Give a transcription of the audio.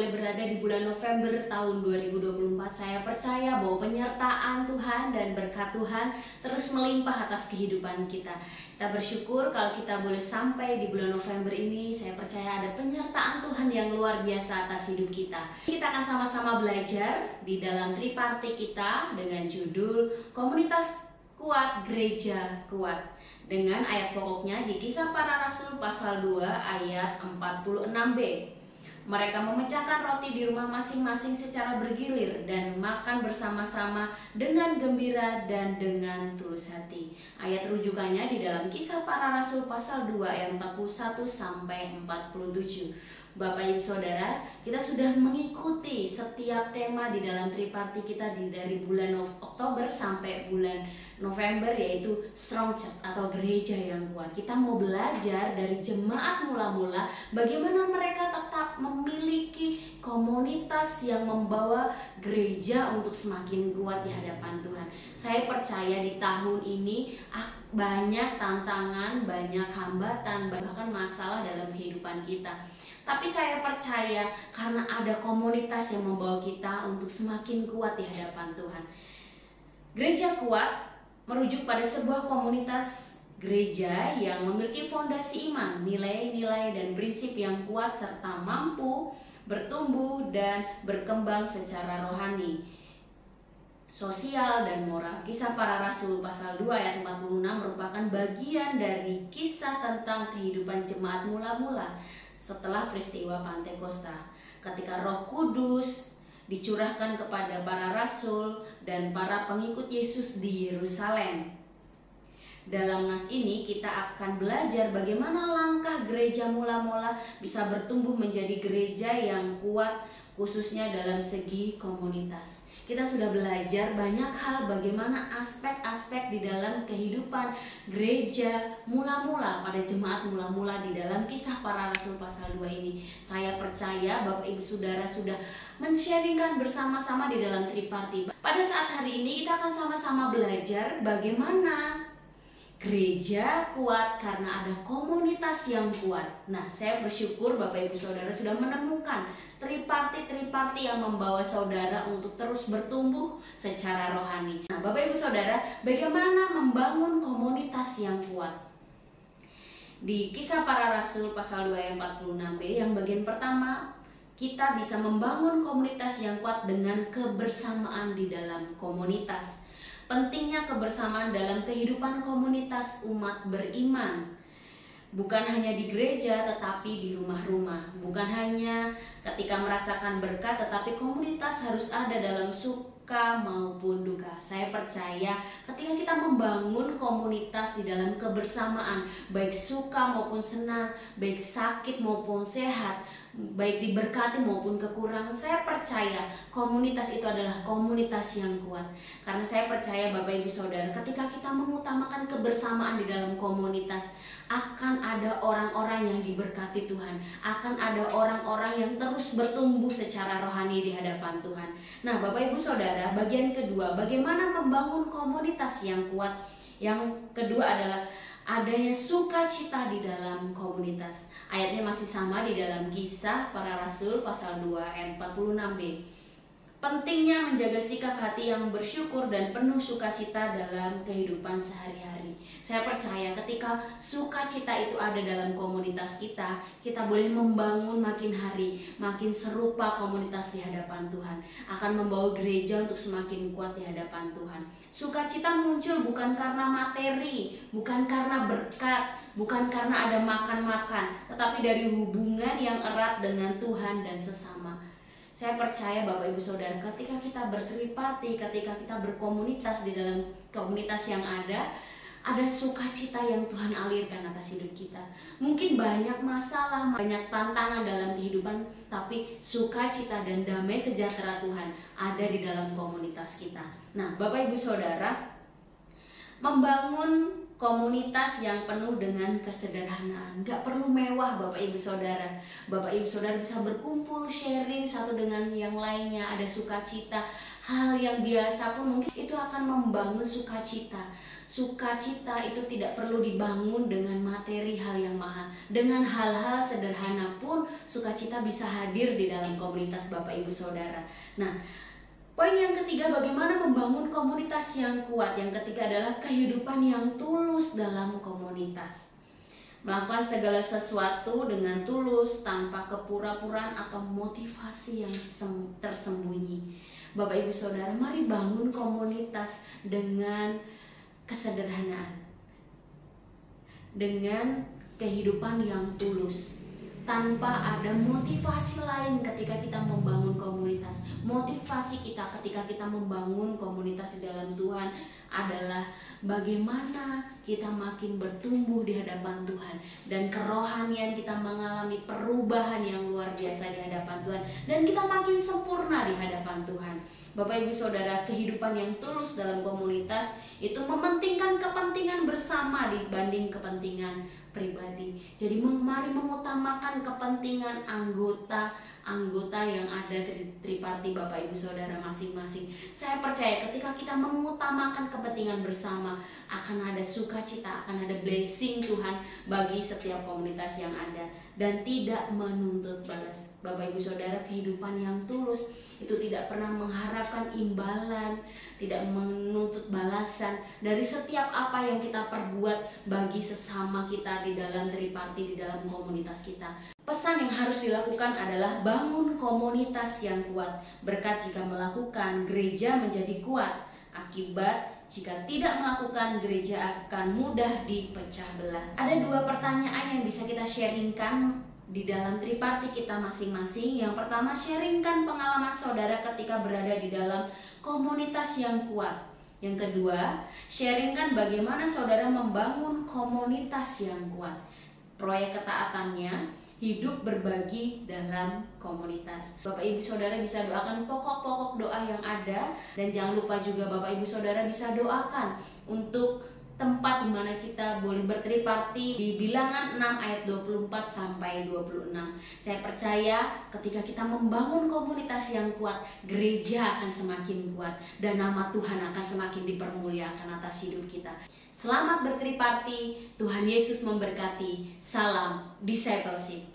boleh berada di bulan November tahun 2024. Saya percaya bahwa penyertaan Tuhan dan berkat Tuhan terus melimpah atas kehidupan kita. Kita bersyukur kalau kita boleh sampai di bulan November ini. Saya percaya ada penyertaan Tuhan yang luar biasa atas hidup kita. Kita akan sama-sama belajar di dalam triparti kita dengan judul Komunitas Kuat, Gereja Kuat, dengan ayat pokoknya di Kisah Para Rasul pasal 2 ayat 46b. Mereka memecahkan roti di rumah masing-masing secara bergilir dan makan bersama-sama dengan gembira dan dengan tulus hati. Ayat rujukannya di dalam Kisah Para Rasul pasal 2 ayat 41 sampai 47. Bapak Ibu Saudara, kita sudah mengikuti setiap tema di dalam triparti kita dari bulan Oktober sampai bulan November, yaitu Strong Church atau gereja yang kuat. Kita mau belajar dari jemaat mula-mula bagaimana mereka tetap memiliki komunitas yang membawa gereja untuk semakin kuat di hadapan Tuhan. Saya percaya di tahun ini banyak tantangan, banyak hambatan, bahkan masalah dalam kehidupan kita. Tapi saya percaya karena ada komunitas yang membawa kita untuk semakin kuat di hadapan Tuhan. Gereja kuat merujuk pada sebuah komunitas gereja yang memiliki fondasi iman, nilai-nilai dan prinsip yang kuat serta mampu bertumbuh dan berkembang secara rohani, sosial dan moral. Kisah Para Rasul pasal 2 ayat 46 merupakan bagian dari kisah tentang kehidupan jemaat mula-mula setelah peristiwa Pantekosta, ketika Roh Kudus dicurahkan kepada para rasul dan para pengikut Yesus di Yerusalem. Dalam nas ini kita akan belajar bagaimana langkah gereja mula-mula bisa bertumbuh menjadi gereja yang kuat, khususnya dalam segi komunitas. Kita sudah belajar banyak hal bagaimana aspek-aspek di dalam kehidupan gereja mula-mula pada jemaat mula-mula di dalam Kisah Para Rasul pasal 2 ini. Saya percaya Bapak Ibu Saudara sudah men-sharingkan bersama-sama di dalam triparti. Pada saat hari ini kita akan sama-sama belajar bagaimana gereja kuat karena ada komunitas yang kuat. Nah, saya bersyukur Bapak Ibu Saudara sudah menemukan triparti yang membawa saudara untuk terus bertumbuh secara rohani. Nah, Bapak Ibu Saudara, bagaimana membangun komunitas yang kuat? Di Kisah Para Rasul pasal 2 ayat 46b yang bagian pertama, kita bisa membangun komunitas yang kuat dengan kebersamaan di dalam komunitas. Pentingnya kebersamaan dalam kehidupan komunitas umat beriman, bukan hanya di gereja tetapi di rumah-rumah, bukan hanya ketika merasakan berkat tetapi komunitas harus ada dalam suka maupun duka. Saya percaya ketika kita membangun komunitas di dalam kebersamaan, baik suka maupun senang, baik sakit maupun sehat, baik diberkati maupun kekurangan, saya percaya komunitas itu adalah komunitas yang kuat. Karena saya percaya Bapak Ibu Saudara, ketika kita mengutamakan kebersamaan di dalam komunitas, akan ada orang-orang yang diberkati Tuhan, akan ada orang-orang yang terus bertumbuh secara rohani di hadapan Tuhan. Nah, Bapak Ibu Saudara, bagian kedua, bagaimana membangun komunitas yang kuat? Yang kedua adalah adanya sukacita di dalam komunitas. Ayatnya masih sama di dalam Kisah Para Rasul pasal 2 ayat 46b. Pentingnya menjaga sikap hati yang bersyukur dan penuh sukacita dalam kehidupan sehari-hari. Saya percaya ketika sukacita itu ada dalam komunitas kita, kita boleh membangun makin hari, makin serupa komunitas di hadapan Tuhan. Akan membawa gereja untuk semakin kuat di hadapan Tuhan. Sukacita muncul bukan karena materi, bukan karena berkat, bukan karena ada makan-makan, tetapi dari hubungan yang erat dengan Tuhan dan sesama. Saya percaya Bapak Ibu Saudara, ketika kita bertriparti, ketika kita berkomunitas di dalam komunitas yang ada sukacita yang Tuhan alirkan atas hidup kita. Mungkin banyak masalah, banyak tantangan dalam kehidupan, tapi sukacita dan damai sejahtera Tuhan ada di dalam komunitas kita. Nah, Bapak Ibu Saudara, membangun komunitas yang penuh dengan kesederhanaan. Gak perlu mewah Bapak Ibu Saudara. Bapak Ibu Saudara bisa berkumpul, sharing satu dengan yang lainnya, ada sukacita. hal yang biasa pun mungkin itu akan membangun sukacita. Sukacita itu tidak perlu dibangun dengan materi hal yang mahal. Dengan hal-hal sederhana pun sukacita bisa hadir di dalam komunitas Bapak Ibu Saudara. Nah, poin yang ketiga, bagaimana membangun komunitas yang kuat. Yang ketiga adalah kehidupan yang tulus dalam komunitas. Melakukan segala sesuatu dengan tulus, tanpa kepura-puraan atau motivasi yang tersembunyi. Bapak Ibu Saudara, mari bangun komunitas dengan kesederhanaan, dengan kehidupan yang tulus, tanpa ada motivasi lain ketika kita membangun komunitas. Motivasi kita ketika kita membangun komunitas di dalam Tuhan adalah bagaimana kita makin bertumbuh di hadapan Tuhan, dan kerohanian kita mengalami perubahan yang luar biasa di hadapan Tuhan, dan kita makin sempurna di hadapan Tuhan. Bapak Ibu Saudara, kehidupan yang tulus dalam komunitas itu mementingkan kepentingan bersama dibanding kepentingan pribadi. Jadi mari mengutamakan kepentingan anggota yang ada di Triparti Bapak Ibu Saudara masing-masing. Saya percaya ketika kita mengutamakan kepentingan bersama, akan ada sukacita, akan ada blessing Tuhan bagi setiap komunitas yang ada, dan tidak menuntut balas. Bapak Ibu Saudara, kehidupan yang tulus itu tidak pernah mengharapkan imbalan, tidak menuntut balasan dari setiap apa yang kita perbuat bagi sesama kita di dalam Triparti, di dalam komunitas kita. Pesan yang harus dilakukan adalah bangun komunitas yang kuat. Berkat jika melakukan, gereja menjadi kuat. Akibat jika tidak melakukan, gereja akan mudah dipecah belah. Ada 2 pertanyaan yang bisa kita sharingkan di dalam Triparti kita masing-masing. Yang pertama, sharingkan pengalaman saudara ketika berada di dalam komunitas yang kuat. Yang kedua, sharingkan bagaimana saudara membangun komunitas yang kuat. Proyek ketaatannya, hidup berbagi dalam komunitas. Bapak Ibu Saudara bisa doakan pokok-pokok doa yang ada, dan jangan lupa juga Bapak Ibu Saudara bisa doakan untuk tempat di mana kita boleh bertriparti di Bilangan 6 ayat 24 sampai 26. Saya percaya ketika kita membangun komunitas yang kuat, gereja akan semakin kuat dan nama Tuhan akan semakin dipermuliakan atas hidup kita. Selamat bertriparti, Tuhan Yesus memberkati. Salam discipleship.